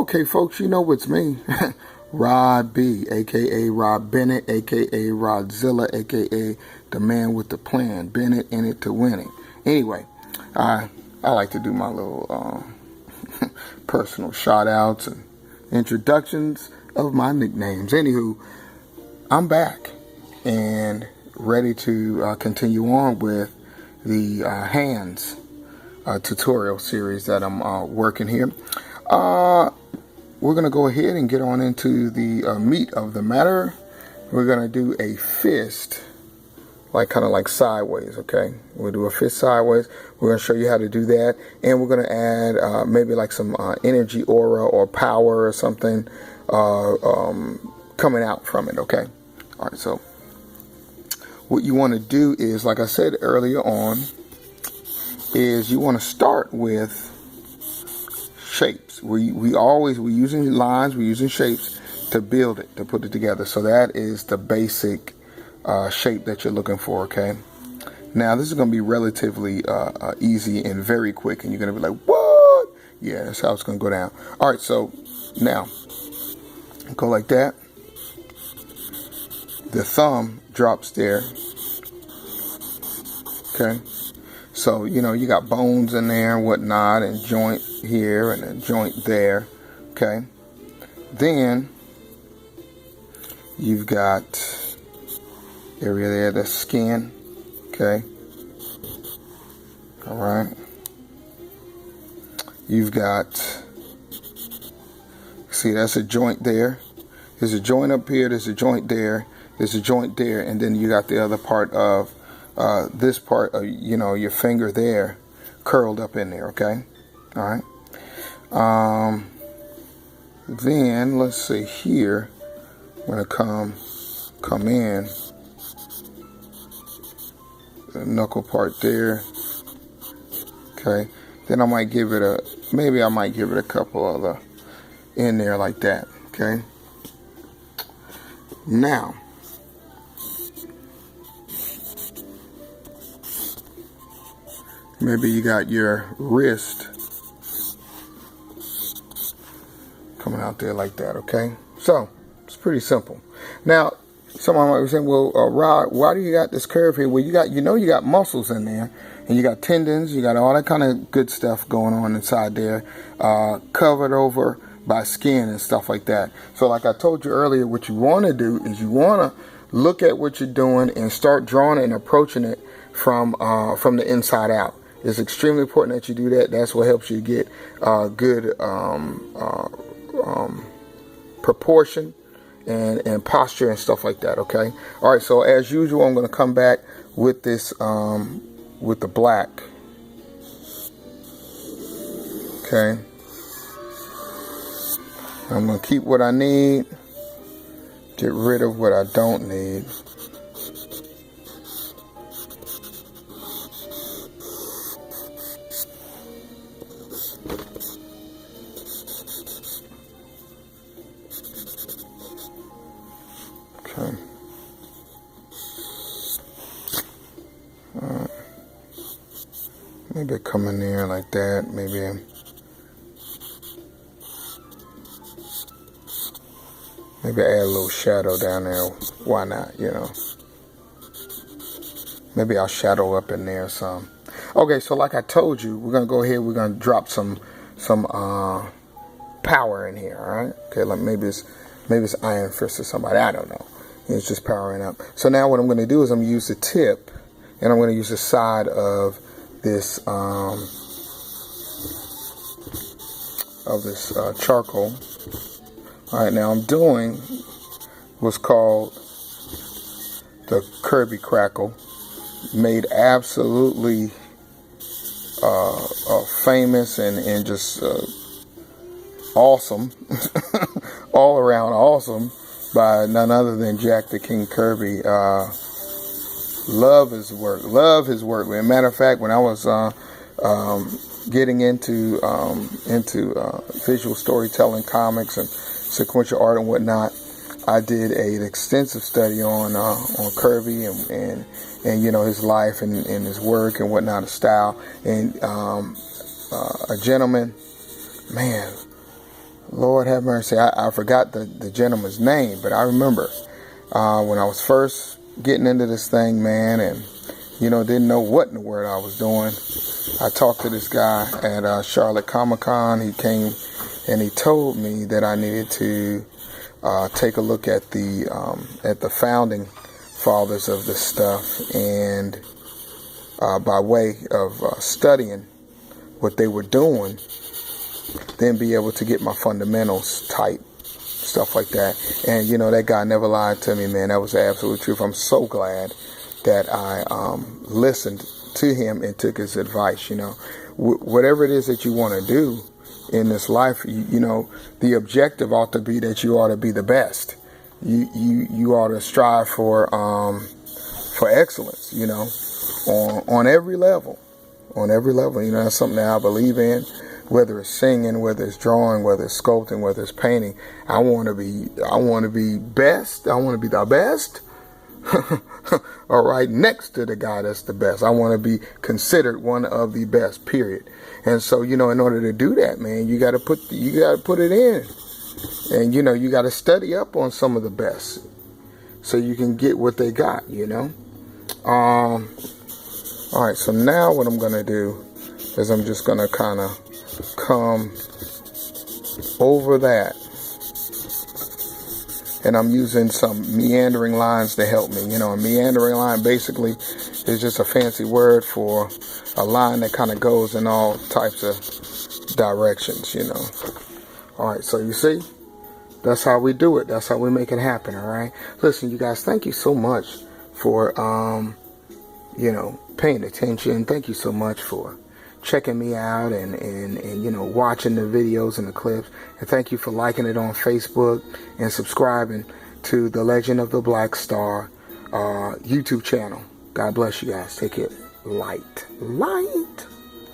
Okay, folks, you know it's me, Rod B, aka Rob Bennett, aka Rodzilla, aka the man with the plan. Bennett in it to winning. Anyway, I like to do my little personal shout outs and introductions of my nicknames. Anywho, I'm back and ready to continue on with the hands tutorial series that I'm working here. We're going to go ahead and get on into the meat of the matter. We're going to do a fist, kind of like sideways, okay? We'll do a fist sideways. We're going to show you how to do that. And we're going to add maybe like some energy aura or power or something coming out from it, okay? All right, so what you want to do is, like I said earlier on, is you want to start with shapes. We're using lines, we're using shapes to build it, to put it together. So that is the basic shape that you're looking for, okay? Now this is going to be relatively easy and very quick, and you're going to be like, what? Yeah, that's how it's going to go down. All right, so now go like that. The thumb drops there, okay? So, you got bones in there and whatnot, and joint here and a joint there, okay? Then you've got area there, the skin, okay? All right. You've got, see, that's a joint there. There's a joint up here, there's a joint there, there's a joint there, and then you got the other part of this part of, your finger there curled up in there, okay? All right. Then let's see here. I'm gonna come in. The knuckle part there. Okay. Then I might give it a couple other in there like that. Okay. Now, maybe you got your wrist coming out there like that, okay? So, it's pretty simple. Now, someone might be saying, well, Rod, why do you got this curve here? Well, you got muscles in there, and you got tendons, you got all that kind of good stuff going on inside there, covered over by skin and stuff like that. So, like I told you earlier, what you want to do is you want to look at what you're doing and start drawing and approaching it from the inside out. It's extremely important that you do that. That's what helps you get good proportion and posture and stuff like that, okay? All right, so as usual, I'm going to come back with this, with the black. Okay. I'm going to keep what I need, get rid of what I don't need. Okay. Maybe come in there like that. Maybe add a little shadow down there. Why not? Maybe I'll shadow up in there some. Okay, so like I told you, we're gonna go ahead. We're gonna drop some power in here. All right. Okay. Like maybe it's Iron Fist or somebody. I don't know. It's just powering up. So now what I'm going to do is I'm going to use the tip, and I'm going to use the side of this charcoal. All right, now I'm doing what's called the Kirby Crackle, made absolutely famous and just awesome, all around awesome, by none other than Jack the King Kirby. Love his work. As a matter of fact, when I was getting into visual storytelling, comics, and sequential art and whatnot, I did an extensive study on Kirby and his life and his work and whatnot, his style. And a gentleman, man, Lord have mercy. I forgot the gentleman's name, but I remember when I was first getting into this thing, man, and didn't know what in the world I was doing. I talked to this guy at Charlotte Comic-Con. He came and he told me that I needed to take a look at the founding fathers of this stuff, and by way of studying what they were doing, then be able to get my fundamentals tight, stuff like that. And that guy never lied to me, man. That was the absolute truth. I'm so glad that I listened to him and took his advice. Whatever it is that you want to do in this life, the objective ought to be that you ought to be the best. You ought to strive for excellence, on every level. On every level, that's something that I believe in. Whether it's singing, whether it's drawing, whether it's sculpting, whether it's painting, I want to be best. I want to be the best. All right, next to the guy that's the best. I want to be considered one of the best, period. And so, in order to do that, man, you got to put it in. And you got to study up on some of the best so you can get what they got, all right, so now what I'm going to do is I'm just going to kind of come over that, and I'm using some meandering lines to help me. A meandering line basically is just a fancy word for a line that kind of goes in all types of directions, All right, so you see, that's how we do it. That's how we make it happen, all right? Listen, you guys, thank you so much for, paying attention. Thank you so much for checking me out and watching the videos and the clips. And thank you for liking it on Facebook and subscribing to the Legend of the Black Star YouTube channel. God bless you guys. Take it light.